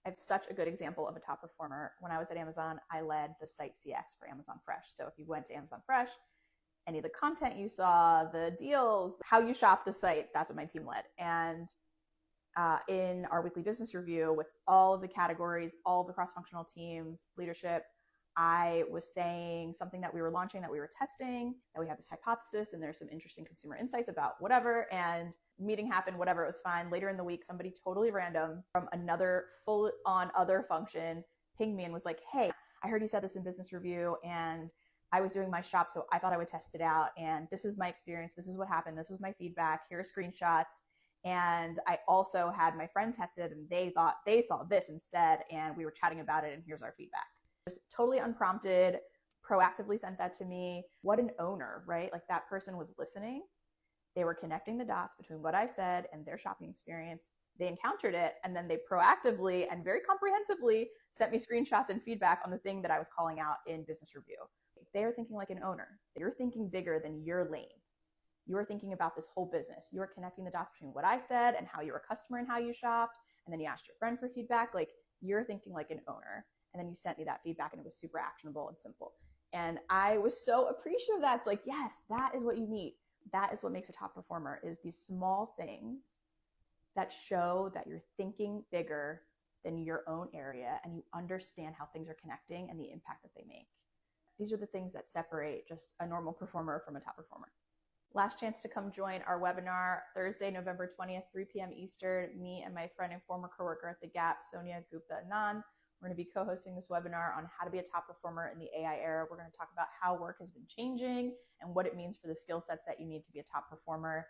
I have such a good example of a top performer. When I was at Amazon, I led the site CX for Amazon Fresh. So if you went to Amazon Fresh, any of the content you saw, the deals, how you shop the site, that's what my team led. And in our weekly business review with all of the categories, all of the cross-functional teams, leadership, I was saying something that we were launching, that we were testing, that we had this hypothesis and there's some interesting consumer insights about whatever. And meeting happened, whatever, it was fine. Later in the week, somebody totally random from another full on other function pinged me and was like, hey, I heard you said this in business review and I was doing my shop, so I thought I would test it out. And this is my experience. This is what happened. This is my feedback. Here are screenshots. And I also had my friend test it and they thought they saw this instead. And we were chatting about it and here's our feedback. Just totally unprompted, proactively sent that to me. What an owner, right? Like that person was listening. They were connecting the dots between what I said and their shopping experience. They encountered it and then they proactively and very comprehensively sent me screenshots and feedback on the thing that I was calling out in business review. They are thinking like an owner. You're thinking bigger than your lane. You are thinking about this whole business. You are connecting the dots between what I said and how you're a customer and how you shopped. And then you asked your friend for feedback. Like you're thinking like an owner. And then you sent me that feedback and it was super actionable and simple. And I was so appreciative of that. It's like, yes, that is what you need. That is what makes a top performer, is these small things that show that you're thinking bigger than your own area and you understand how things are connecting and the impact that they make. These are the things that separate just a normal performer from a top performer. Last chance to come join our webinar, Thursday, November 20th, 3 p.m. Eastern. Me and my friend and former coworker at The Gap, Sonia Gupta Anand, we're going to be co-hosting this webinar on how to be a top performer in the AI era. We're going to talk about how work has been changing and what it means for the skill sets that you need to be a top performer.